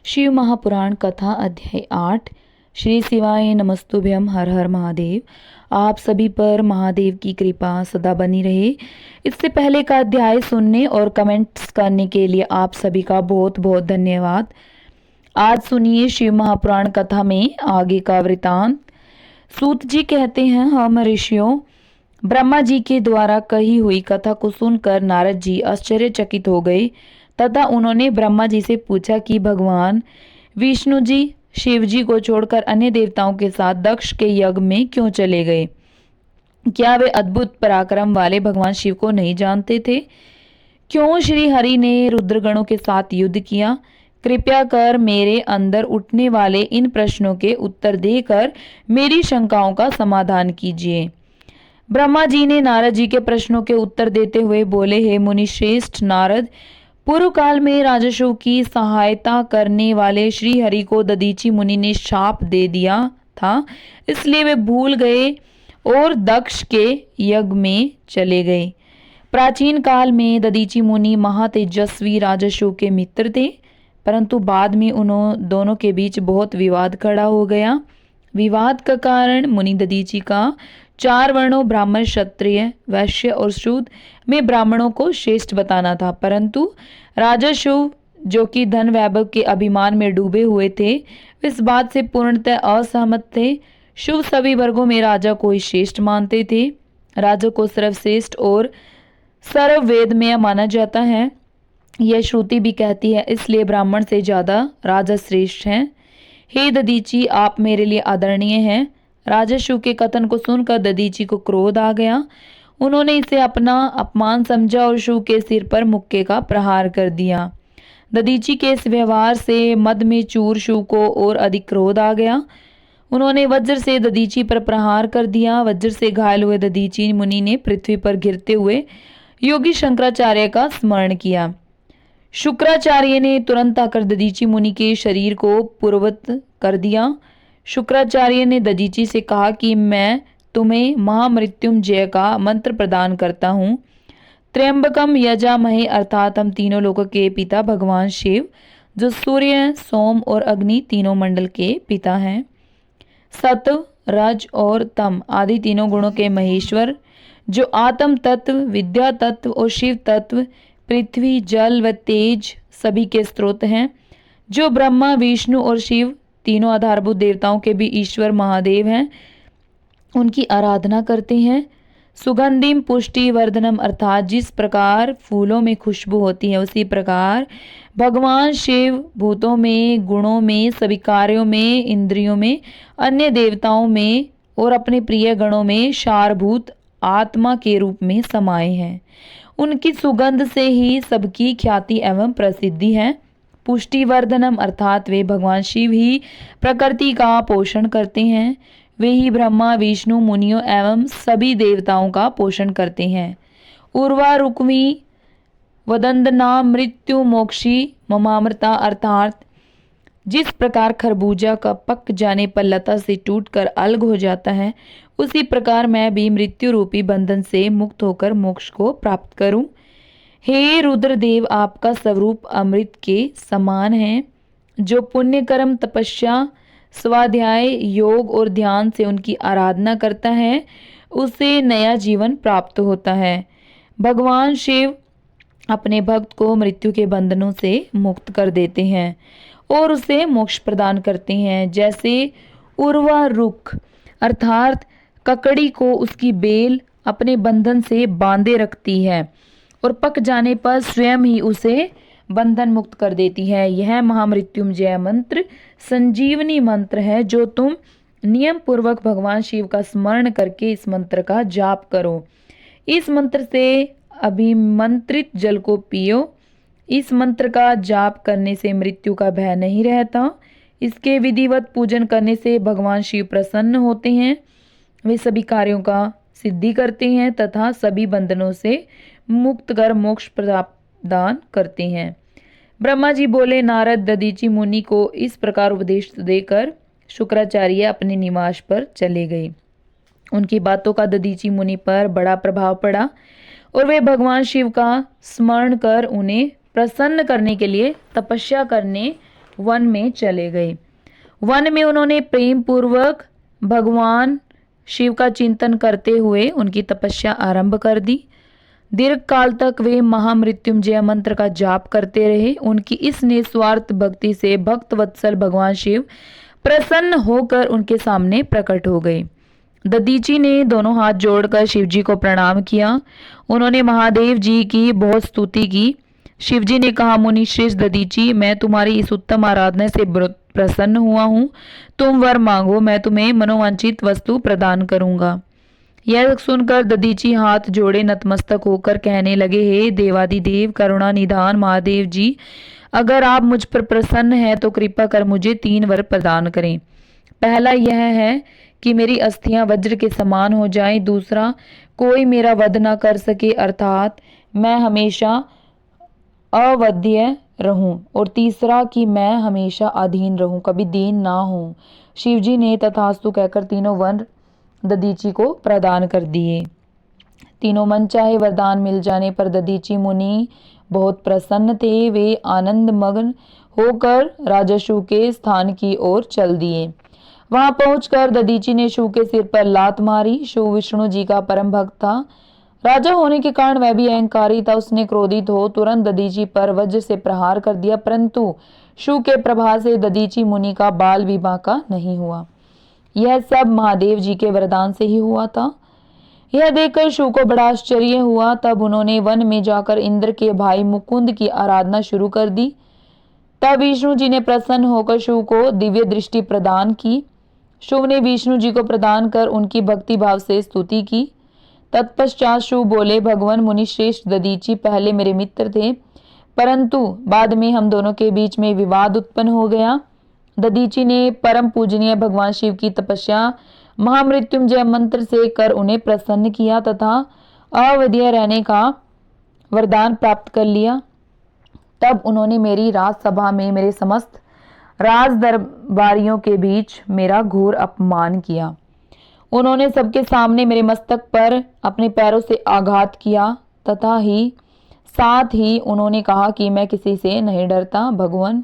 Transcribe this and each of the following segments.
शिव महापुराण कथा अध्याय 8। श्री शिवाय नमस्तुभ्यम। हर हर महादेव। आप सभी पर महादेव की कृपा सदा बनी रहे। इससे पहले का अध्याय सुनने और कमेंट्स करने के लिए आप सभी का बहुत बहुत धन्यवाद। आज सुनिए शिव महापुराण कथा में आगे का वृतांत। सूत जी कहते हैं, हम ऋषियों ब्रह्मा जी के द्वारा कही हुई कथा को सुनकर नारद जी आश्चर्यचकित हो गए तथा उन्होंने ब्रह्मा जी से पूछा कि भगवान विष्णु जी शिव जी को छोड़कर अन्य देवताओं के साथ दक्ष के यज्ञ में क्यों चले गए? क्या वे अद्भुत पराक्रम वाले भगवान शिव को नहीं जानते थे? क्यों श्री हरि ने रुद्रगणों के साथ युद्ध किया? कृपया कर मेरे अंदर उठने वाले इन प्रश्नों के उत्तर देकर मेरी शंकाओं का समाधान कीजिए। ब्रह्मा जी ने नारद जी के प्रश्नों के उत्तर देते हुए बोले, हे मुनि श्रेष्ठ नारद, पूर्व काल में राजसु की सहायता करने वाले श्री हरि को दधीचि मुनि ने शाप दे दिया था, इसलिए वे भूल गए और दक्ष के यज्ञ में चले गए। प्राचीन काल में दधीचि मुनि महातेजस्वी राजसु के मित्र थे, परंतु बाद में उन्होंने दोनों के बीच बहुत विवाद खड़ा हो गया। विवाद का कारण मुनि दधीचि का 4 वर्णों ब्राह्मण, क्षत्रिय, वैश्य और शूद्र में ब्राह्मणों को श्रेष्ठ बताना था, परंतु राजसु जो कि धन वैभव के अभिमान में डूबे हुए थे, इस बात से पूर्णतः असहमत थे। शुभ सभी वर्गों में राजा को ही श्रेष्ठ मानते थे। राजा को सर्वश्रेष्ठ और सर्ववेदमय माना जाता है, यह श्रुति भी कहती है, इसलिए ब्राह्मण से ज्यादा राजा श्रेष्ठ हैं। हे दधीचि, आप मेरे लिए आदरणीय हैं। राजसु के कथन को सुनकर दधीचि को क्रोध आ गया। उन्होंने इसे अपना अपमान समझा और शु के सिर पर मुक्के का प्रहार कर दिया। दधीचि के इस व्यवहार से मद में चूर शु को और अधिक क्रोध आ गया। उन्होंने वज्र से दधीचि पर प्रहार कर दिया। वज्र से घायल हुए दधीचि मुनि ने पृथ्वी पर गिरते हुए योगी शंकराचार्य का स्मरण किया। शुक्राचार्य ने तुरंत आकर दधीचि मुनि के शरीर को पूर्ववत कर दिया। शुक्राचार्य ने दधीचि से कहा कि मैं तुम्हें महामृत्युंजय का मंत्र प्रदान करता हूँ। त्र्यंबकम यजामहे, अर्थात हम तीनों लोगों के पिता भगवान शिव, जो सूर्य, सोम और अग्नि तीनों मंडल के पिता हैं, सत्व, रज और तम आदि तीनों गुणों के महेश्वर, जो आत्म तत्व, विद्या तत्व और शिव तत्व, पृथ्वी, जल व तेज सभी के स्रोत हैं, जो ब्रह्मा, विष्णु और शिव तीनों आधारभूत देवताओं के भी ईश्वर महादेव हैं, उनकी आराधना करते हैं। सुगंधिम पुष्टि वर्धनम, अर्थात जिस प्रकार फूलों में खुशबू होती है, उसी प्रकार भगवान शिव भूतों में, गुणों में, सभी कार्यों में, इंद्रियों में, अन्य देवताओं में और अपने प्रिय गणों में सारभूत आत्मा के रूप में समाये हैं। उनकी सुगंध से ही सबकी ख्याति एवं प्रसिद्धि है। पुष्टिवर्धनम, अर्थात वे भगवान शिव ही प्रकृति का पोषण करते हैं। वे ही ब्रह्मा, विष्णु, मुनियों एवं सभी देवताओं का पोषण करते हैं। उर्वा रुक्मी वदंदना मृत्यु मोक्षी ममामृता, अर्थात जिस प्रकार खरबूजा का पक जाने पर लता से टूटकर अलग हो जाता है, उसी प्रकार मैं भी मृत्यु रूपी बंधन से मुक्त होकर मोक्ष को प्राप्त करूं। हे रुद्रदेव, आपका स्वरूप अमृत के समान है। जो पुण्य कर्म, तपस्या, स्वाध्याय, योग और ध्यान से उनकी आराधना करता है, उसे नया जीवन प्राप्त होता है। भगवान शिव अपने भक्त को मृत्यु के बंधनों से मुक्त कर देते हैं और उसे मोक्ष प्रदान करते हैं। जैसे उर्वा रुख अर्थात ककड़ी को उसकी बेल अपने बंधन से बांधे रखती है और पक जाने पर स्वयं ही उसे बंधन मुक्त कर देती है। यह महामृत्युंजय मंत्र संजीवनी मंत्र है, जो तुम नियम पूर्वक भगवान शिव का स्मरण करके इस मंत्र का जाप करो। इस मंत्र से अभिमंत्रित जल को पियो। इस मंत्र का जाप करने से मृत्यु का भय नहीं रहता। इसके विधिवत पूजन करने से भगवान शिव प्रसन्न होते हैं। वे सभी कार्यों का सिद्धि करते हैं तथा सभी बंधनों से मुक्त कर मोक्ष प्रदान करते हैं। ब्रह्मा जी बोले, नारद, दधीचि मुनि को इस प्रकार उपदेश देकर शुक्राचार्य अपने निवास पर चले गए। उनकी बातों का दधीचि मुनि पर बड़ा प्रभाव पड़ा और वे भगवान शिव का स्मरण कर उन्हें प्रसन्न करने के लिए तपस्या करने वन में चले गए। वन में उन्होंने प्रेम पूर्वक भगवान शिव का चिंतन करते हुए उनकी तपस्या आरंभ कर दी। दीर्घ काल तक वे महामृत्युंजय मंत्र का जाप करते रहे। उनकी इस निस्वार्थ भक्ति से भक्त वत्सल भगवान शिव प्रसन्न होकर उनके सामने प्रकट हो गए। दधीची ने दोनों हाथ जोड़कर शिव जी को प्रणाम किया। उन्होंने महादेव जी की बहुत स्तुति की। शिव जी ने कहा, मुनि श्रेष्ठ दधीची, मैं तुम्हारी इस उत्तम आराधना से प्रसन्न हुआ हूँ। तुम वर मांगो, मैं तुम्हें मनोवांछित वस्तु प्रदान करूंगा। यह सुनकर दधीची हाथ जोड़े नतमस्तक होकर कहने लगे, हे देवादिदेव करुणा निधान महादेव जी, अगर आप मुझ पर प्रसन्न हैं तो कृपा कर मुझे 3 वर प्रदान करें। पहला यह है कि मेरी अस्थियां वज्र के समान हो जाएं। दूसरा, कोई मेरा वध न कर सके, अर्थात मैं हमेशा अवध्य रहूं। और तीसरा कि मैं हमेशा अधीन रहूं, कभी दीन ना हूं। शिवजी ने तथास्तु कहकर 3 वर दधीची को प्रदान कर दिए। तीनों मनचाहे वरदान मिल जाने पर दधीची मुनि बहुत प्रसन्न थे। वे आनंद मग्न होकर राजा शु के स्थान की ओर चल दिए। वहां पहुंचकर दधीची ने शु के सिर पर लात मारी। शु विष्णु जी का परम भक्त था। राजा होने के कारण वह भी अहंकारी था। उसने क्रोधित हो तुरंत दधीची पर वज्र से प्रहार कर दिया, परंतु शु के प्रभाव से दधीची मुनि का बाल विवाह का नहीं हुआ। यह सब महादेव जी के वरदान से ही हुआ था। यह देखकर शु को बड़ा आश्चर्य हुआ। तब उन्होंने वन में जाकर इंद्र के भाई मुकुंद की आराधना शुरू कर दी। तब विष्णु जी ने प्रसन्न होकर शु को दिव्य दृष्टि प्रदान की। शु ने विष्णु जी को प्रदान कर उनकी भक्ति भाव से स्तुति की। तत्पश्चात शु बोले, भगवान मुनि श्रेष्ठ दधीची पहले मेरे मित्र थे, परंतु बाद में हम दोनों के बीच में विवाद उत्पन्न हो गया। दधीची ने परम पूजनीय भगवान शिव की तपस्या महामृत्युंजय मंत्र से कर उन्हें प्रसन्न किया तथा अवध्य रहने का वरदान प्राप्त कर लिया। तब उन्होंने मेरी राजसभा में मेरे समस्त राज दरबारियों के बीच मेरा घोर अपमान किया। उन्होंने सबके सामने मेरे मस्तक पर अपने पैरों से आघात किया तथा साथ ही उन्होंने कहा कि मैं किसी से नहीं डरता। भगवान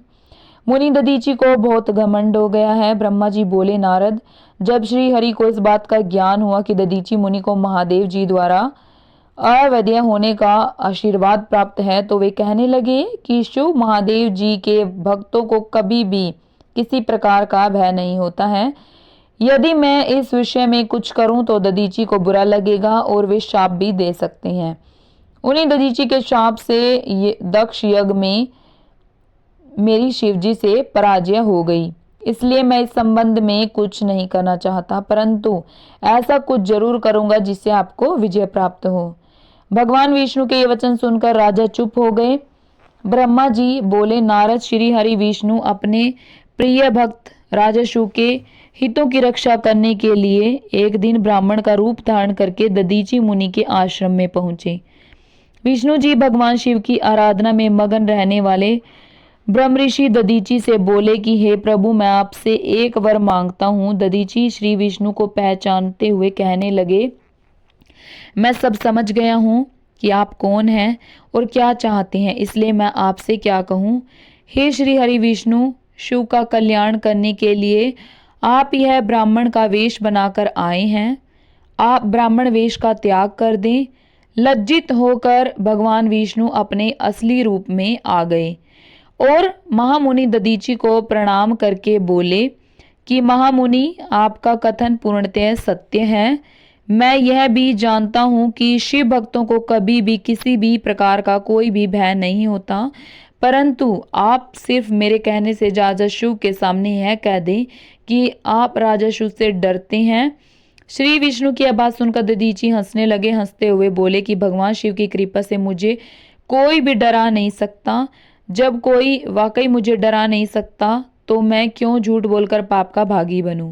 मुनि दधीची को बहुत घमंड हो गया है। ब्रह्मा जी बोले, नारद, जब श्री हरि को इस बात का ज्ञान हुआ कि दधीची मुनि को महादेव जी द्वारा अवध्य होने का आशीर्वाद प्राप्त है, तो वे कहने लगे कि शिव महादेव जी के भक्तों को कभी भी किसी प्रकार का भय नहीं होता है। यदि मैं इस विषय में कुछ करूं तो दधीची को बुरा लगेगा और वे शाप भी दे सकते हैं। उन्हीं दधीची के शाप से दक्ष यज्ञ में मेरी शिवजी से पराजय हो गई। इसलिए मैं इस संबंध में कुछ नहीं करना चाहता, परंतु ऐसा कुछ जरूर करूंगा जिससे आपको विजय प्राप्त हो। भगवान विष्णु के ये वचन सुनकर राजा चुप हो गए। ब्रह्मा जी बोले, नारद, श्री हरि विष्णु अपने प्रिय भक्त राजा शु के हितों की रक्षा करने के लिए एक दिन ब्राह्मण का रूप धारण करके दधीची मुनि के आश्रम में पहुंचे। विष्णु जी भगवान शिव की आराधना में मगन रहने वाले ब्रह्म ऋषि दधीची से बोले कि हे प्रभु, मैं आपसे एक वर मांगता हूँ। दधीची श्री विष्णु को पहचानते हुए कहने लगे, मैं सब समझ गया हूँ कि आप कौन हैं और क्या चाहते हैं, इसलिए मैं आपसे क्या कहूँ। हे श्री हरि विष्णु, शिव का कल्याण करने के लिए आप यह ब्राह्मण का वेश बनाकर आए हैं। आप ब्राह्मण वेश का त्याग कर दें। लज्जित होकर भगवान विष्णु अपने असली रूप में आ गए और महामुनि दधीची को प्रणाम करके बोले कि महामुनि, आपका कथन पूर्णतः सत्य है। मैं यह भी जानता हूँ कि शिव भक्तों को कभी भी किसी भी प्रकार का कोई भी भय नहीं होता, परंतु आप सिर्फ मेरे कहने से राजा शिव के सामने यह कह दें कि आप राजा शिव से डरते हैं। श्री विष्णु की बात सुनकर दधीची हंसने लगे। हंसते हुए बोले कि भगवान शिव की कृपा से मुझे कोई भी डरा नहीं सकता। जब कोई वाकई मुझे डरा नहीं सकता तो मैं क्यों झूठ बोलकर पाप का भागी बनूं।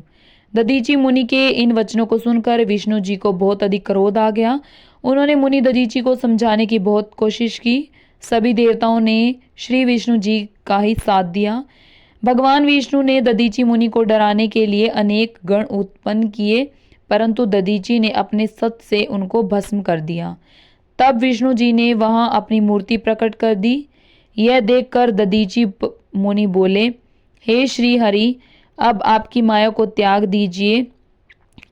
दधीची मुनि के इन वचनों को सुनकर विष्णु जी को बहुत अधिक क्रोध आ गया। उन्होंने मुनि दधीची को समझाने की बहुत कोशिश की। सभी देवताओं ने श्री विष्णु जी का ही साथ दिया। भगवान विष्णु ने दधीची मुनि को डराने के लिए अनेक गण उत्पन्न किए, परंतु दधीची ने अपने सत से उनको भस्म कर दिया। तब विष्णु जी ने वहां अपनी मूर्ति प्रकट कर दी। यह देखकर दधीची मुनि बोले, हे श्री हरि, अब आपकी माया को त्याग दीजिए।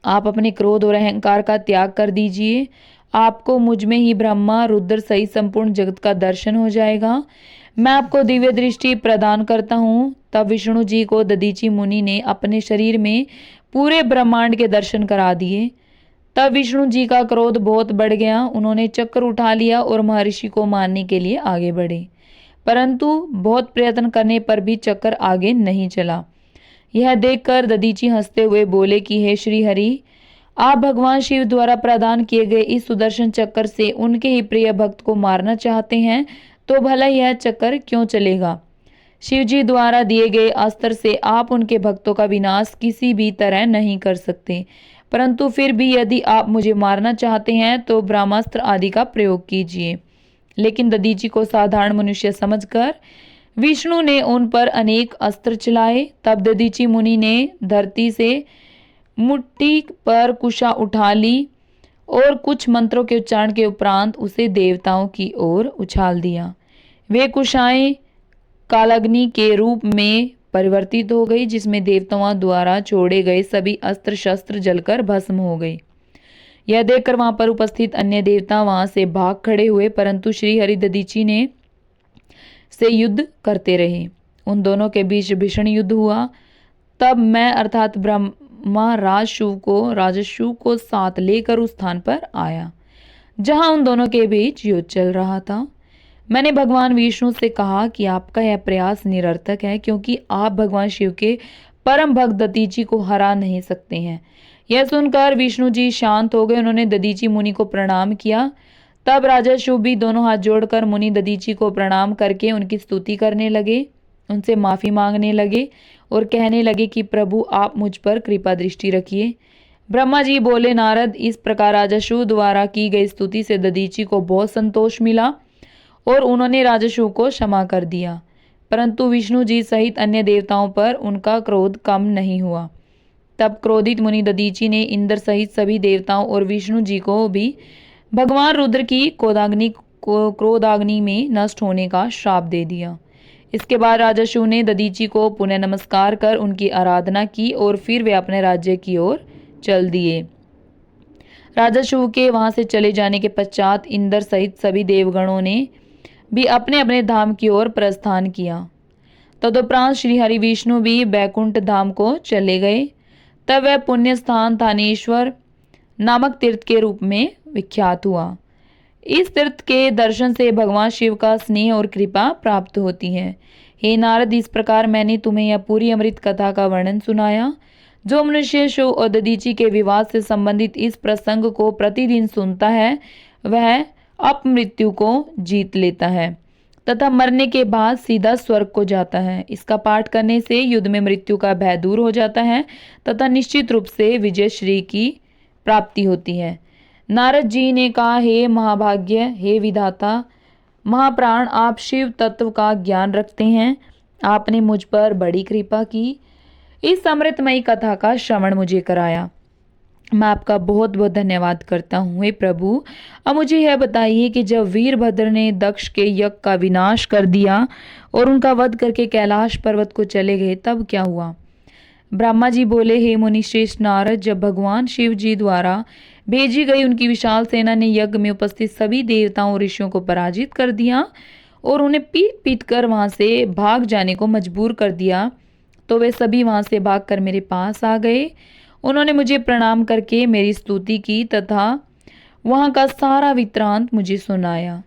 आप अपने क्रोध और अहंकार का त्याग कर दीजिए। आपको मुझ में ही ब्रह्मा रुद्र सहित संपूर्ण जगत का दर्शन हो जाएगा। मैं आपको दिव्य दृष्टि प्रदान करता हूँ। तब विष्णु जी को दधीचि मुनि ने अपने शरीर में पूरे ब्रह्मांड के दर्शन करा दिए। तब विष्णु जी का क्रोध बहुत बढ़ गया। उन्होंने चक्र उठा लिया और महर्षि को मारने के लिए आगे बढ़े, परंतु बहुत प्रयत्न करने पर भी चक्र आगे नहीं चला। यह देखकर दधीचि हंसते हुए बोले कि हे श्री हरि, आप भगवान शिव द्वारा प्रदान किए गए इस सुदर्शन चक्र से उनके ही प्रिय भक्त को मारना चाहते हैं, तो भला यह चक्र क्यों चलेगा। शिव जी द्वारा दिए गए अस्त्र से आप उनके भक्तों का विनाश किसी भी तरह नहीं कर सकते, परंतु फिर भी यदि आप मुझे मारना चाहते हैं तो ब्रह्मास्त्र आदि का प्रयोग कीजिए। लेकिन दधीचि को साधारण मनुष्य समझकर विष्णु ने उन पर अनेक अस्त्र चलाए। तब दधीचि मुनि ने धरती से मुट्ठी पर कुशा उठा ली और कुछ मंत्रों के उच्चारण के उपरांत उसे देवताओं की ओर उछाल दिया। वे कुशाएं कालाग्नि के रूप में परिवर्तित हो गई, जिसमें देवताओं द्वारा छोड़े गए सभी अस्त्र शस्त्र जलकर भस्म हो गए। यह देखकर वहां पर उपस्थित अन्य देवता वहां से भाग खड़े हुए, परंतु श्री हरि दधीचि ने से युद्ध करते रहे। उन दोनों के बीच भीषण युद्ध हुआ। तब मैं अर्थात ब्रह्मा राजशु को साथ लेकर उस स्थान पर आया जहां उन दोनों के बीच युद्ध चल रहा था। मैंने भगवान विष्णु से कहा कि आपका यह प्रयास निरर्थक है, क्योंकि आप भगवान शिव के परम भक्त दधीचि को हरा नहीं सकते हैं। यह सुनकर विष्णु जी शांत हो गए। उन्होंने दधीचि मुनि को प्रणाम किया। तब राजा शिव भी दोनों हाथ जोड़कर मुनि दधीचि को प्रणाम करके उनकी स्तुति करने लगे, उनसे माफी मांगने लगे और कहने लगे कि प्रभु आप मुझ पर कृपा दृष्टि रखिए। ब्रह्मा जी बोले, नारद, इस प्रकार राजा शिव द्वारा की गई स्तुति से दधीचि को बहुत संतोष मिला और उन्होंने राजा शिव को क्षमा कर दिया, परंतु विष्णु जी सहित अन्य देवताओं पर उनका क्रोध कम नहीं हुआ। तब क्रोधित मुनि दधीचि ने इंद्र सहित सभी देवताओं और विष्णु जी को भी भगवान रुद्र की क्रोधाग्नि में नष्ट होने का श्राप दे दिया। इसके बाद राजा शिव ने दधीचि को पुनः नमस्कार कर उनकी आराधना की और फिर वे अपने राज्य की ओर चल दिए। राजा शिव के वहां से चले जाने के पश्चात इंद्र सहित सभी देवगणों ने भी अपने अपने धाम की ओर प्रस्थान किया। तदुपरांत श्री हरि विष्णु भी बैकुंठ धाम को चले गए। तब वह पुण्य स्थान थानेश्वर नामक तीर्थ के रूप में विख्यात हुआ। इस तीर्थ के दर्शन से भगवान शिव का स्नेह और कृपा प्राप्त होती है। हे नारद, इस प्रकार मैंने तुम्हें यह पूरी अमृत कथा का वर्णन सुनाया। जो मनुष्य शिव और दधीचि के विवाद से संबंधित इस प्रसंग को प्रतिदिन सुनता है वह अपमृत्यु को जीत लेता है तथा मरने के बाद सीधा स्वर्ग को जाता है। इसका पाठ करने से युद्ध में मृत्यु का भय दूर हो जाता है तथा निश्चित रूप से विजय श्री की प्राप्ति होती है। नारद जी ने कहा, हे महाभाग्य, हे विधाता महाप्राण, आप शिव तत्व का ज्ञान रखते हैं। आपने मुझ पर बड़ी कृपा की, इस अमृतमयी कथा का श्रवण मुझे कराया। मैं आपका बहुत बहुत धन्यवाद करता हूँ। हे प्रभु, अब मुझे यह बताइए कि जब वीरभद्र ने दक्ष के यज्ञ का विनाश कर दिया और उनका वध करके कैलाश पर्वत को चले गए, तब क्या हुआ। ब्रह्मा जी बोले, हे मुनि श्रेष्ठ नारद, जब भगवान शिव जी द्वारा भेजी गई उनकी विशाल सेना ने यज्ञ में उपस्थित सभी देवताओं और ऋषियों को पराजित कर दिया और उन्हें पीट पीट कर वहां से भाग जाने को मजबूर कर दिया, तो वे सभी वहां से भागकर मेरे पास आ गए। उन्होंने मुझे प्रणाम करके मेरी स्तुति की तथा वहां का सारा वृत्तांत मुझे सुनाया।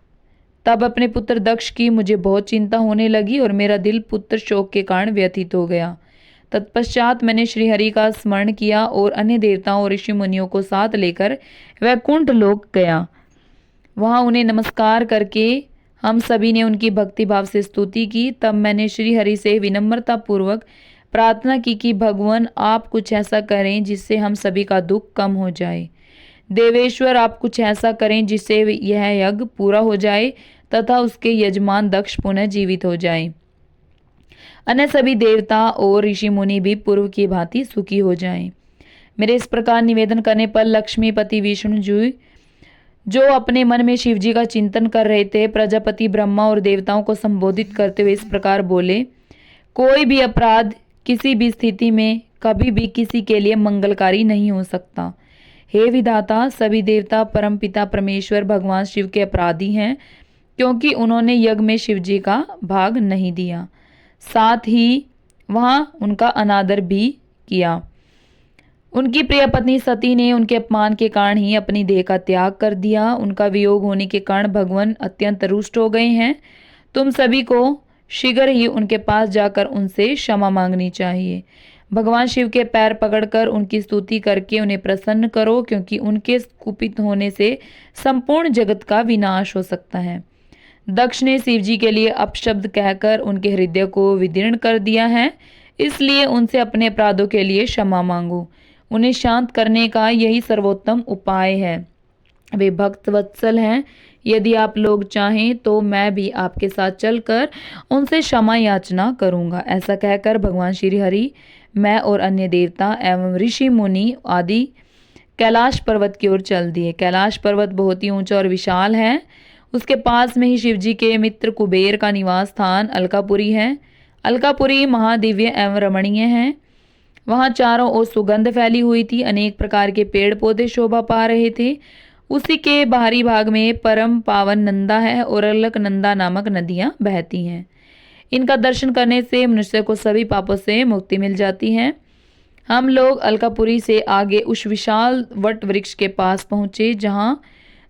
तब अपने पुत्र दक्ष की मुझे बहुत चिंता होने लगी और मेरा दिल पुत्र शोक के कारण व्यथित हो गया। तत्पश्चात मैंने श्री हरि का स्मरण किया और अन्य देवताओं और ऋषि मुनियों को साथ लेकर वैकुंठ लोक गया। वहां उन्हें नमस्कार करके हम सभी ने उनकी भक्ति भाव से स्तुति की। तब मैंने श्री हरि से विनम्रता पूर्वक प्रार्थना की कि भगवान आप कुछ ऐसा करें जिससे हम सभी का दुख कम हो जाए। देवेश्वर, आप कुछ ऐसा करें जिससे यह यज्ञ पूरा हो जाए तथा उसके यजमान दक्ष पुनः जीवित हो जाए। अन्य सभी देवता और ऋषि मुनि भी पूर्व की भांति सुखी हो जाएं। मेरे इस प्रकार निवेदन करने पर लक्ष्मीपति विष्णु जी, जो अपने मन में शिव जी का चिंतन कर रहे थे, प्रजापति ब्रह्मा और देवताओं को संबोधित करते हुए इस प्रकार बोले, कोई भी अपराध किसी भी स्थिति में कभी भी किसी के लिए मंगलकारी नहीं हो सकता। हे विधाता, सभी देवता परमपिता परमेश्वर भगवान शिव के अपराधी हैं, क्योंकि उन्होंने यज्ञ में शिव जी का भाग नहीं दिया, साथ ही वहां उनका अनादर भी किया। उनकी प्रिय पत्नी सती ने उनके अपमान के कारण ही अपनी देह का त्याग कर दिया। उनका वियोग होने के कारण भगवान अत्यंत रुष्ट हो गए हैं। तुम सभी को शीघ्र ही उनके पास जाकर उनसे क्षमा मांगनी चाहिए। भगवान शिव के पैर पकड़कर उनकी स्तुति करके उन्हें प्रसन्न करो, क्योंकि उनके कुपित होने से संपूर्ण जगत का विनाश हो सकता है। दक्ष ने शिव जी के लिए अपशब्द कहकर उनके हृदय को विदीर्ण कर दिया है, इसलिए उनसे अपने अपराधों के लिए क्षमा मांगो। उन्हें शांत करने का यही सर्वोत्तम उपाय है। वे भक्त वत्सल हैं। यदि आप लोग चाहें तो मैं भी आपके साथ चलकर उनसे क्षमा याचना करूंगा। ऐसा कहकर भगवान श्री हरि, मैं और अन्य देवता एवं ऋषि मुनि आदि कैलाश पर्वत की ओर चल दिए। कैलाश पर्वत बहुत ही ऊंचा और विशाल है। उसके पास में ही शिव जी के मित्र कुबेर का निवास स्थान अलकापुरी है। अलकापुरी महादिव्य एवं रमणीय है। वहां चारों ओर सुगंध फैली हुई थी। अनेक प्रकार के पेड़ पौधे शोभा पा रहे थे। उसी के बाहरी भाग में परम पावन नंदा है और अलकनंदा नामक नदियां बहती हैं। इनका दर्शन करने से मनुष्य को सभी पापों से मुक्ति मिल जाती है। हम लोग अलकापुरी से आगे उस विशाल वट वृक्ष के पास पहुंचे, जहां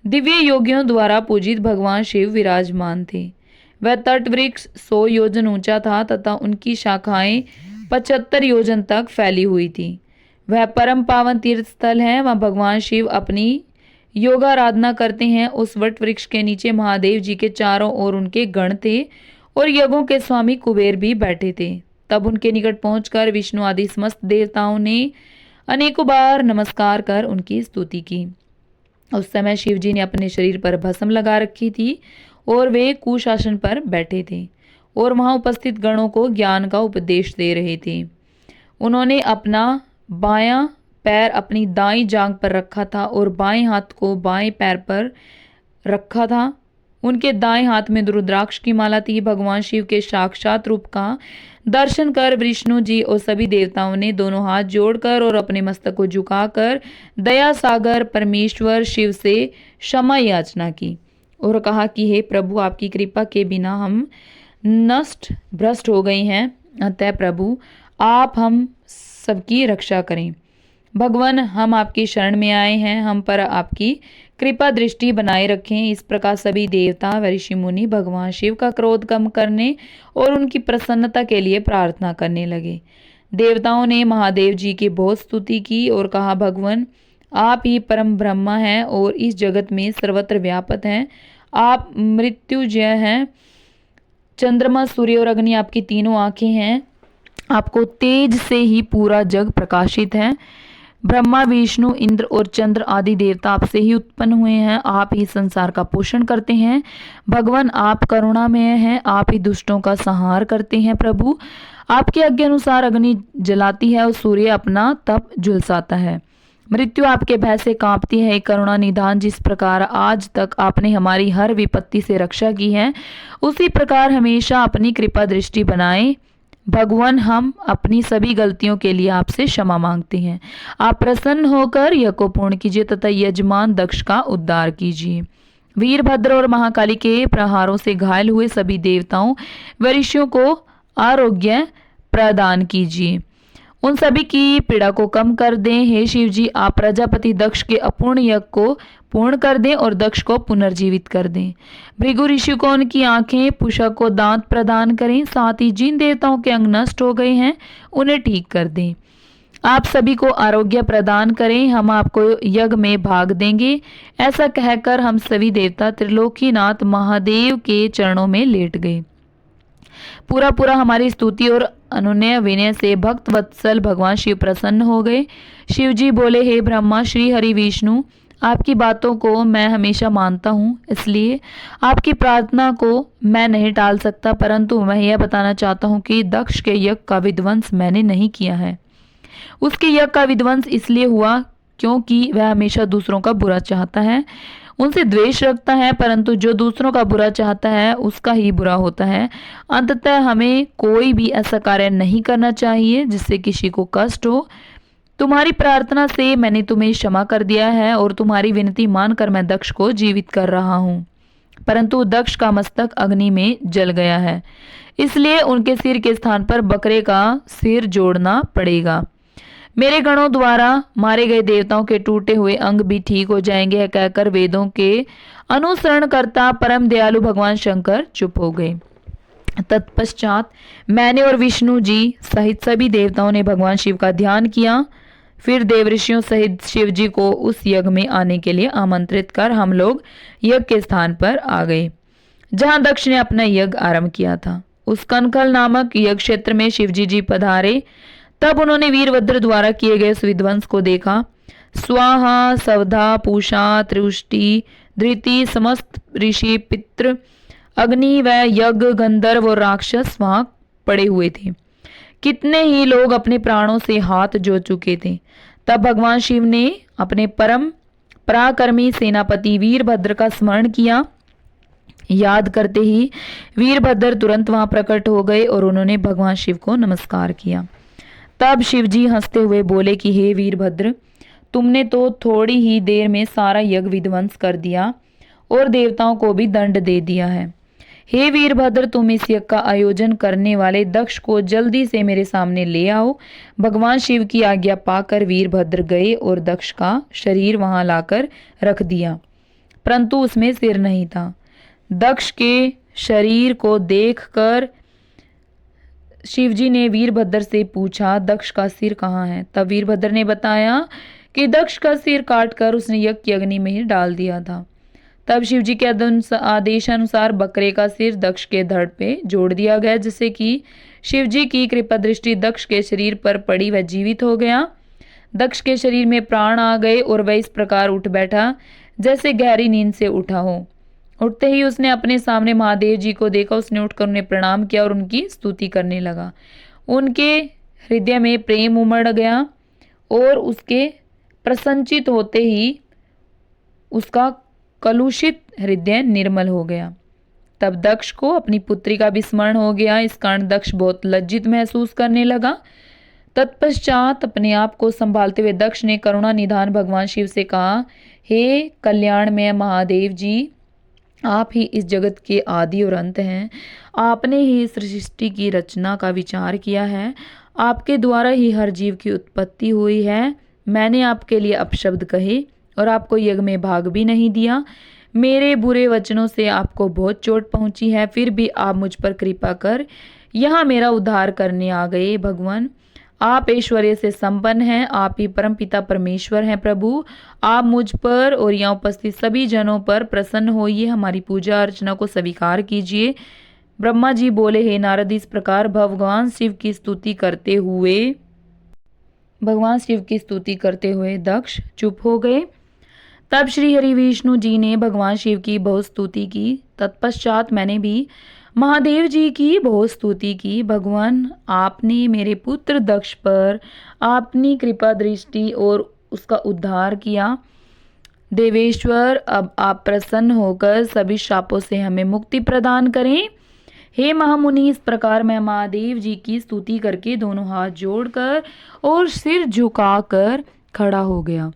दिव्य योगियों द्वारा पूजित भगवान शिव विराजमान थे। वह तट वृक्ष 100 योजन ऊंचा था तथा उनकी शाखाएं 75 योजन तक फैली हुई थी। वह परम पावन तीर्थ स्थल है। वहां भगवान शिव अपनी योगाराधना करते हैं। उस वट वृक्ष के नीचे महादेव जी के चारों ओर उनके गण थे और यज्ञों के स्वामी कुबेर भी बैठे थे। तब उनके निकट पहुंचकर विष्णु आदि समस्त देवताओं ने अनेकों बार नमस्कार कर उनकी स्तुति की। उस समय शिव जी ने अपने शरीर पर भस्म लगा रखी थी और वे कुशासन पर बैठे थे और वहां उपस्थित गणों को ज्ञान का उपदेश दे रहे थे। उन्होंने अपना बायां पैर अपनी दाईं जांघ पर रखा था और बाएं हाथ को बाएं पैर पर रखा था। उनके दाएं हाथ में रुद्राक्ष की माला थी। भगवान शिव के साक्षात रूप का दर्शन कर विष्णु जी और सभी देवताओं ने दोनों हाथ जोड़कर और अपने मस्तक को झुकाकर दया सागर परमेश्वर शिव से क्षमा याचना की और कहा कि हे प्रभु, आपकी कृपा के बिना हम नष्ट भ्रष्ट हो गए हैं। अतः प्रभु, आप हम सबकी रक्षा करें। भगवान, हम आपकी शरण में आए हैं, हम पर आपकी कृपा दृष्टि बनाए रखें। इस प्रकार सभी देवता व ऋषि मुनि भगवान शिव का क्रोध कम करने और उनकी प्रसन्नता के लिए प्रार्थना करने लगे। देवताओं ने महादेव जी की बहुत स्तुति की और कहा, भगवान, आप ही परम ब्रह्मा हैं और इस जगत में सर्वत्र व्यापक हैं। आप मृत्युंजय हैं। चंद्रमा, सूर्य और अग्नि आपकी तीनों आंखें हैं। आपको तेज से ही पूरा जग प्रकाशित है। ब्रह्मा, विष्णु, इंद्र और चंद्र आदि देवता आपसे ही उत्पन्न हुए हैं। आप ही संसार का पोषण करते हैं। भगवान, आप करुणामय हैं। आप ही दुष्टों का संहार करते हैं। प्रभु, आपके आज्ञा अनुसार अग्नि जलाती है और सूर्य अपना तप झुलसाता है। मृत्यु आपके भय से कांपती है। करुणा निधान, जिस प्रकार आज तक आपने हमारी हर विपत्ति से रक्षा की है, उसी प्रकार हमेशा अपनी कृपा दृष्टि बनाए। भगवान, हम अपनी सभी गलतियों के लिए आपसे क्षमा मांगते हैं। आप प्रसन्न होकर यज्ञ को पूर्ण कीजिए तथा यजमान दक्ष का उद्धार कीजिए। वीरभद्र और महाकाली के प्रहारों से घायल हुए सभी देवताओं व ऋषियों को आरोग्य प्रदान कीजिए। उन सभी की पीड़ा को कम कर दें। हे शिव जी, आप प्रजापति दक्ष के अपूर्ण यज्ञ को पूर्ण कर दें और दक्ष को पुनर्जीवित कर दें। भृगु ऋषि को उनकी आंखें, पुषा को दांत प्रदान करें। साथ ही जिन देवताओं के अंग नष्ट हो गए हैं उन्हें ठीक कर दें। आप सभी को आरोग्य प्रदान करें। हम आपको यज्ञ में भाग देंगे। ऐसा कहकर हम सभी देवता त्रिलोकीनाथ महादेव के चरणों में लेट गए। पूरा हमारी स्तुति और अनुनय विनय से भक्त वत्सल भगवान शिव प्रसन्न हो गए। शिव जी बोले, हे ब्रह्मा, श्री हरि विष्णु, आपकी बातों को मैं हमेशा मानता हूँ, इसलिए आपकी प्रार्थना को मैं नहीं टाल सकता, परंतु मैं यह बताना चाहता हूँ कि दक्ष के यज्ञ का विध्वंस मैंने नहीं किया है। उसके यज्ञ का विध्वंस इसलिए हुआ क्योंकि वह हमेशा दूसरों का बुरा चाहता है। उनसे द्वेष रखता है, परंतु जो दूसरों का बुरा चाहता है उसका ही बुरा होता है। अंततः हमें कोई भी ऐसा कार्य नहीं करना चाहिए जिससे किसी को कष्ट हो। तुम्हारी प्रार्थना से मैंने तुम्हें क्षमा कर दिया है और तुम्हारी विनती मानकर मैं दक्ष को जीवित कर रहा हूँ, परंतु दक्ष का मस्तक अग्नि में जल गया है, इसलिए उनके सिर के स्थान पर बकरे का सिर जोड़ना पड़ेगा। मेरे गणों द्वारा मारे गए देवताओं के टूटे हुए अंग भी ठीक हो जाएंगे, यह कहकर वेदों के अनुसरण करता परम दयालु भगवान शंकर चुप हो गए। तत्पश्चात मैंने और विष्णु जी सहित सभी देवताओं ने भगवान शिव का ध्यान किया। फिर देवऋषियों सहित शिव जी को उस यज्ञ में आने के लिए आमंत्रित कर हम लोग यज्ञ के स्थान पर आ गए जहां दक्ष ने अपना यज्ञ आरंभ किया था। उस कनखल नामक यज्ञ क्षेत्र में शिवजी जी पधारे। तब उन्होंने वीरभद्र द्वारा किए गए उस विध्वंस को देखा। स्वाहा, सवधा, पूषा, त्रिउष्टि, धृति, समस्त ऋषि, पितृ, अग्नि व यज्ञ, गंधर्व और राक्षस वहां पड़े हुए थे। कितने ही लोग अपने प्राणों से हाथ जो चुके थे। तब भगवान शिव ने अपने परम पराक्रमी सेनापति वीरभद्र का स्मरण किया। याद करते ही वीरभद्र तुरंत वहां प्रकट हो गए और उन्होंने भगवान शिव को नमस्कार किया। तब शिव जी हंसते हुए बोले कि हे वीरभद्र, तुमने तो थोड़ी ही देर में सारा यज्ञ विध्वंस कर दिया और देवताओं को भी दंड दे दिया है। हे वीरभद्र, तुम इस यज्ञ का आयोजन करने वाले दक्ष को जल्दी से मेरे सामने ले आओ। भगवान शिव की आज्ञा पाकर वीरभद्र गए और दक्ष का शरीर वहां लाकर रख दिया, परंतु उसमें सिर नहीं था। दक्ष के शरीर को देखकर शिवजी ने वीरभद्र से पूछा, दक्ष का सिर कहाँ है? तब वीरभद्र ने बताया कि दक्ष का सिर काटकर उसने यज्ञ की अग्नि में ही डाल दिया था। तब शिवजी के आदेशानुसार बकरे का सिर दक्ष के धड़ पे जोड़ दिया गया, जिससे कि शिवजी की कृपा दृष्टि दक्ष के शरीर पर पड़ी, वह जीवित हो गया। दक्ष के शरीर में प्राण आ गए और वह इस प्रकार उठ बैठा जैसे गहरी नींद से उठा हो। उठते ही उसने अपने सामने महादेव जी को देखा। उसने उठकर उन्हें प्रणाम किया और उनकी स्तुति करने लगा। उनके हृदय में प्रेम उमड़ गया और उसके प्रसन्नचित होते ही उसका कलुषित हृदय निर्मल हो गया। तब दक्ष को अपनी पुत्री का भी स्मरण हो गया। इस कारण दक्ष बहुत लज्जित महसूस करने लगा। तत्पश्चात अपने आप को संभालते हुए दक्ष ने करुणा निधान भगवान शिव से कहा, हे कल्याणमय महादेव जी, आप ही इस जगत के आदि और अंत हैं। आपने ही इस सृष्टि की रचना का विचार किया है। आपके द्वारा ही हर जीव की उत्पत्ति हुई है। मैंने आपके लिए अपशब्द कहे और आपको यज्ञ में भाग भी नहीं दिया। मेरे बुरे वचनों से आपको बहुत चोट पहुंची है, फिर भी आप मुझ पर कृपा कर यहाँ मेरा उद्धार करने आ गए। भगवान, आप ऐश्वर्य से संपन्न हैं। आप ही परमपिता परमेश्वर हैं। प्रभु, आप मुझ पर और यहाँ उपस्थित सभी जनों पर प्रसन्न होइए। हमारी पूजा अर्चना को स्वीकार कीजिए। ब्रह्मा जी बोले, हे नारद, इस प्रकार भगवान शिव की स्तुति करते हुए दक्ष चुप हो गए। तब श्री हरि विष्णु जी ने भगवान शिव की बहुत स्तुति की। तत्पश्चात मैंने भी महादेव जी की बहुत स्तुति की। भगवान, आपने मेरे पुत्र दक्ष पर अपनी कृपा दृष्टि और उसका उद्धार किया। देवेश्वर, अब आप प्रसन्न होकर सभी शापों से हमें मुक्ति प्रदान करें। हे महामुनि, इस प्रकार मैं महादेव जी की स्तुति करके दोनों हाथ जोड़कर और सिर झुकाकर खड़ा हो गया।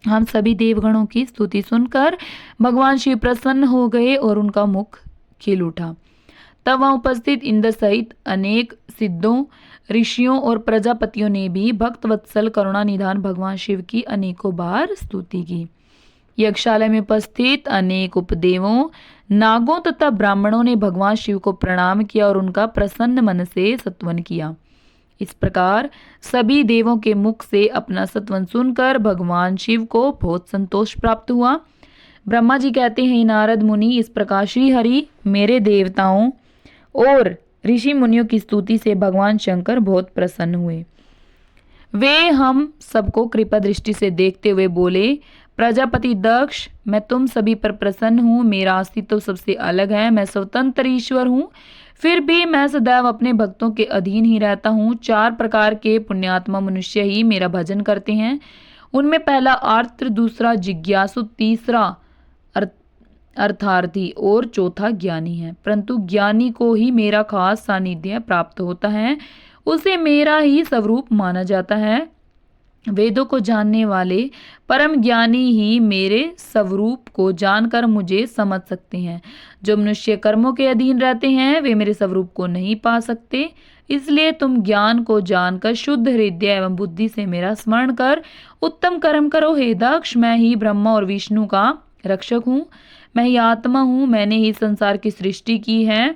हम सभी देवगणों की स्तुति सुनकर भगवान शिव प्रसन्न हो गए और उनका मुख खिल उठा। तब वहां उपस्थित इंद्र सहित अनेक सिद्धों, ऋषियों और प्रजापतियों ने भी भक्त वत्सल करुणा निधान भगवान शिव की अनेकों बार स्तुति की। यज्ञशाला में उपस्थित अनेक उपदेवों, नागों तथा ब्राह्मणों ने भगवान शिव को प्रणाम किया और उनका प्रसन्न मन से सत्वन किया। इस प्रकार सभी देवों के मुख से अपना सत्वन सुनकर भगवान शिव को बहुत संतोष प्राप्त हुआ। ब्रह्मा जी कहते हैं, नारद मुनि, इस प्रकार श्री हरि मेरे देवताओं और ऋषि मुनियों की स्तुति से भगवान शंकर बहुत प्रसन्न हुए। वे हम सबको कृपा दृष्टि से देखते हुए बोले, प्रजापति दक्ष, मैं तुम सभी पर प्रसन्न हूँ। मेरा अस्तित्व तो सबसे अलग है। मैं स्वतंत्र ईश्वर हूँ, फिर भी मैं सदैव अपने भक्तों के अधीन ही रहता हूँ। 4 प्रकार के पुण्यात्मा मनुष्य ही मेरा भजन करते हैं। उनमें पहला आर्त्र, दूसरा जिज्ञासु, तीसरा अर्थार्थी और चौथा ज्ञानी है। परंतु ज्ञानी को ही मेरा खास सानिध्य प्राप्त होता है, उसे मेरा ही स्वरूप माना जाता है। वेदों को जानने वाले परम ज्ञानी ही मेरे स्वरूप को जानकर मुझे समझ सकते हैं। जो मनुष्य कर्मों के अधीन रहते हैं वे मेरे स्वरूप को नहीं पा सकते। इसलिए तुम ज्ञान को जानकर शुद्ध हृदय एवं बुद्धि से मेरा स्मरण कर उत्तम कर्म करो। हे दक्ष, मैं ही ब्रह्मा और विष्णु का रक्षक हूँ, मैं ही आत्मा हूँ, मैंने ही संसार की सृष्टि की है,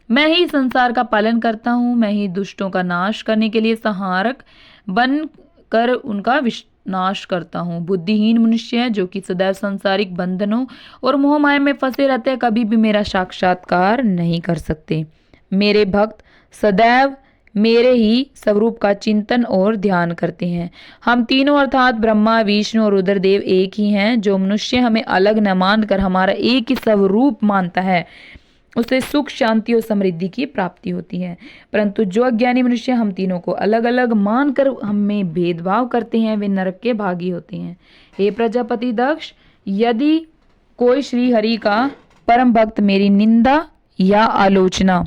मैं ही संसार का पालन करता हूँ, मैं ही दुष्टों का नाश करने के लिए संहारक बन कर उनका नाश करता हूँ। बुद्धिहीन मनुष्य है जो कि सदैव सांसारिक बंधनों और मोह माया में फंसे रहते हैं, कभी भी मेरा साक्षात्कार नहीं कर सकते। मेरे भक्त सदैव मेरे ही स्वरूप का चिंतन और ध्यान करते हैं। हम तीनों अर्थात ब्रह्मा, विष्णु और रुद्रदेव एक ही हैं। जो मनुष्य हमें अलग न मानकर हमारा एक ही स्वरूप मानता है उसे सुख, शांति और समृद्धि की प्राप्ति होती है। परंतु जो अज्ञानी मनुष्य हम तीनों को अलग अलग मानकर हमें भेदभाव करते हैं वे नरक के भागी होते हैं। हे प्रजापति दक्ष, यदि कोई श्री हरि का परम भक्त मेरी निंदा या आलोचना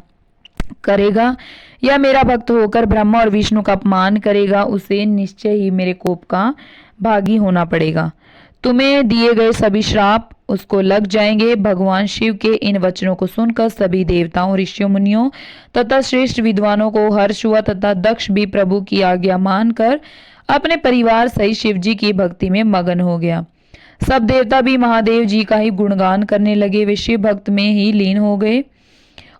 करेगा या मेरा भक्त होकर ब्रह्मा और विष्णु का अपमान करेगा, उसे निश्चय ही मेरे कोप का भागी होना पड़ेगा। तुम्हें दिए गए सभी श्राप उसको लग जाएंगे। भगवान शिव के इन वचनों को सुनकर सभी देवताओं, ऋषियों, मुनियों तथा श्रेष्ठ विद्वानों को हर्ष हुआ तथा दक्ष भी प्रभु की आज्ञा मानकर अपने परिवार सहित शिव जी की भक्ति में मगन हो गया। सब देवता भी महादेव जी का ही गुणगान करने लगे। वे शिव भक्त में ही लीन हो गए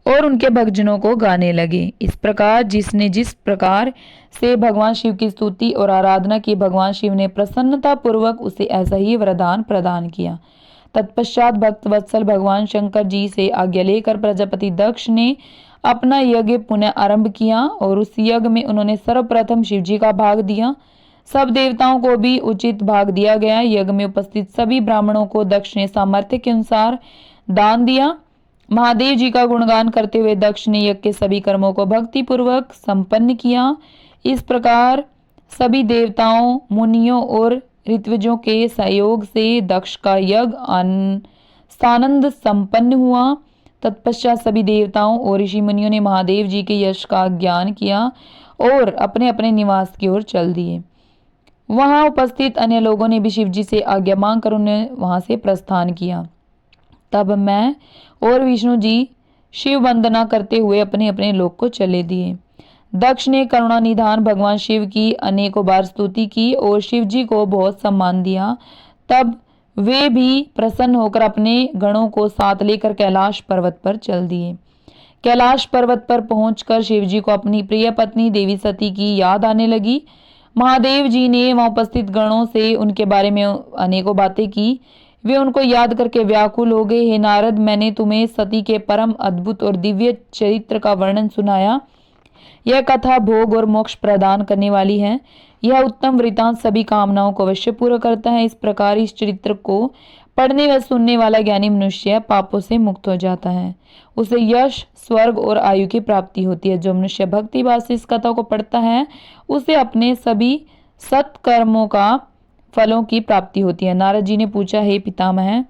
और उनके भक्तजनों को गाने लगे। इस प्रकार जिसने जिस प्रकार से भगवान शिव की स्तुति और आराधना की, भगवान शिव ने प्रसन्नता पूर्वक उसे ऐसा ही वरदान प्रदान किया। तत्पश्चात भक्त वत्सल भगवान शंकर जी से आज्ञा लेकर प्रजापति दक्ष ने अपना यज्ञ पुनः आरंभ किया और उस यज्ञ में उन्होंने सर्वप्रथम शिव जी का भाग दिया। सब देवताओं को भी उचित भाग दिया गया। यज्ञ में उपस्थित सभी ब्राह्मणों को दक्ष ने सामर्थ्य के अनुसार दान दिया। महादेव जी का गुणगान करते हुए दक्ष ने यज्ञ के सभी कर्मों को भक्ति पूर्वक संपन्न किया। इस प्रकार सभी देवताओं, मुनियों और ऋत्विजों के सहयोग से दक्ष का यज्ञ सानंद संपन्न हुआ। तत्पश्चात सभी देवताओं और ऋषि मुनियों ने महादेव जी के यश का ज्ञान किया और अपने अपने निवास की ओर चल दिए। वहां उपस्थित अन्य लोगों ने भी शिव जी से आज्ञा मांगकर उन्हें वहां से प्रस्थान किया। तब मैं और विष्णु जी शिव वंदना करते हुए अपने अपने लोक को चले दिए। दक्ष ने करुणा निधान भगवान शिव की अनेकों बार स्तुति की और शिव जी को बहुत सम्मान दिया। तब वे भी प्रसन्न होकर अपने गणों को साथ लेकर कैलाश पर्वत पर चल दिए। कैलाश पर्वत पर पहुंचकर शिव जी को अपनी प्रिय पत्नी देवी सती की याद आने लगी। महादेव जी ने वहां उपस्थित गणों से उनके बारे में अनेकों बातें की। वे उनको याद करके व्याकुल हो गए। हे नारद, मैंने तुम्हें सती के परम अद्भुत और दिव्य चरित्र का वर्णन सुनाया। यह कथा भोग और मोक्ष प्रदान करने वाली है। यह उत्तम वृतांत सभी कामनाओं को अवश्य पूरा करता है। इस प्रकार इस चरित्र को पढ़ने व सुनने वाला ज्ञानी मनुष्य पापों से मुक्त हो जाता है। उसे यश, स्वर्ग और आयु की प्राप्ति होती है। जो मनुष्य भक्ति भाव से इस कथा को पढ़ता है उसे अपने सभी सत्कर्मों का फलों की प्राप्ति होती है। नारद जी ने पूछा, हे पितामह,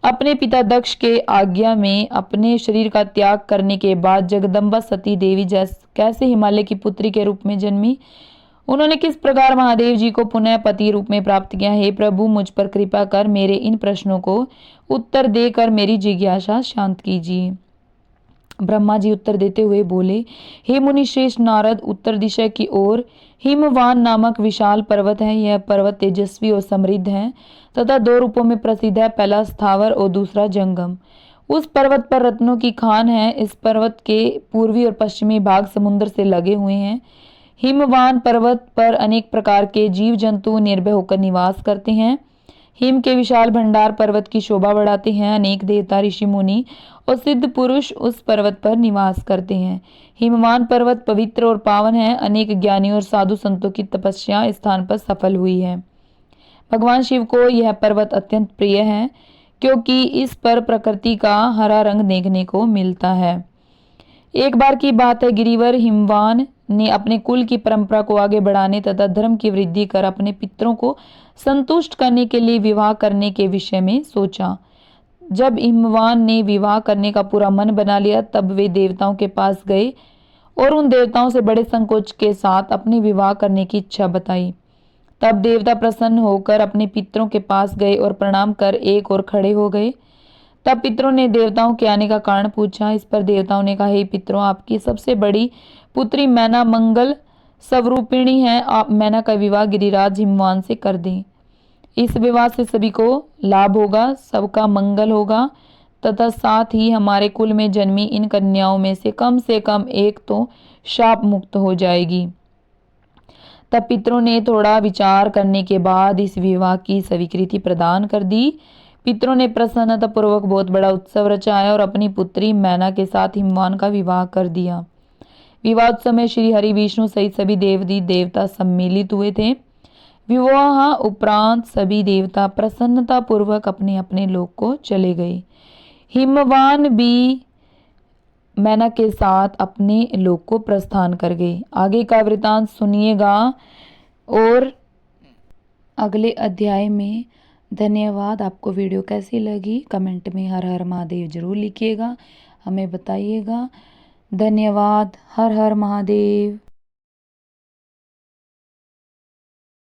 अपने पिता दक्ष के आज्ञा में अपने शरीर का त्याग करने के बाद जगदम्बा सती देवी कैसे हिमालय की पुत्री के रूप में जन्मी? उन्होंने किस प्रकार महादेव जी को पुनः पति रूप में प्राप्त किया? हे प्रभु, मुझ पर कृपा कर मेरे इन प्रश्नों को उत्तर देकर मेरी जिज्ञासा शांत कीजिए। ब्रह्मा जी उत्तर देते हुए बोले, हे मुनि श्रेष्ठ नारद, उत्तर दिशा की ओर हिमवान नामक विशाल पर्वत है। यह पर्वत तेजस्वी और समृद्ध है तथा दो रूपों में प्रसिद्ध है, पहला स्थावर और दूसरा जंगम। उस पर्वत पर रत्नों की खान है। इस पर्वत के पूर्वी और पश्चिमी भाग समुद्र से लगे हुए हैं। हिमवान पर्वत पर अनेक प्रकार के जीव जंतु निर्भय होकर निवास करते हैं। हिम के विशाल भंडार पर्वत की शोभा बढ़ाते हैं। अनेक देवता, ऋषि मुनि और सिद्ध पुरुष उस पर्वत पर निवास करते हैं। हिमवान पर्वत पवित्र और पावन है। अनेक ज्ञानी और साधु संतों की तपस्या इस स्थान पर सफल हुई है। भगवान शिव को यह पर्वत अत्यंत प्रिय है क्योंकि इस पर प्रकृति का हरा रंग देखने को मिलता है। एक बार की बात है, गिरिवर हिमवान ने अपने कुल की परंपरा को आगे बढ़ाने तथा धर्म की वृद्धि कर अपने पितरों को संतुष्ट करने के लिए विवाह करने के विषय में सोचा। जब हिमवान ने विवाह करने का पूरा मन बना लिया तब वे देवताओं के पास गए और उन देवताओं से बड़े संकोच के साथ अपने विवाह करने की इच्छा बताई। तब देवता प्रसन्न होकर अपने पितरों के पास गए और प्रणाम कर एक और खड़े हो गए। तब पितरों ने देवताओं के आने का कारण पूछा। इस पर देवताओं ने कहा, हे पितरों, आपकी सबसे बड़ी पुत्री मैना मंगल स्वरूपिणी है, आप मैना का विवाह गिरिराज हिमवान से कर दें। इस विवाह से सभी को लाभ होगा, सबका मंगल होगा तथा साथ ही हमारे कुल में जन्मी इन कन्याओं में से कम एक तो शाप मुक्त हो जाएगी। तब पितरों ने थोड़ा विचार करने के बाद इस विवाह की स्वीकृति प्रदान कर दी। पितरों ने प्रसन्नता पूर्वक बहुत बड़ा उत्सव रचाया और अपनी पुत्री मैना के साथ हिमवान का विवाह कर दिया। विवाह उत्सव में श्री हरि विष्णु सहित सभी देवी देवता सम्मिलित हुए थे। विवाह उपरांत सभी देवता प्रसन्नता पूर्वक अपने अपने लोक को चले गए। हिमवान भी मैना के साथ अपने लोक को प्रस्थान कर गए। आगे का वृतांत सुनिएगा और अगले अध्याय में। धन्यवाद। आपको वीडियो कैसी लगी कमेंट में हर हर महादेव जरूर लिखिएगा, हमें बताइएगा। धन्यवाद। हर हर महादेव।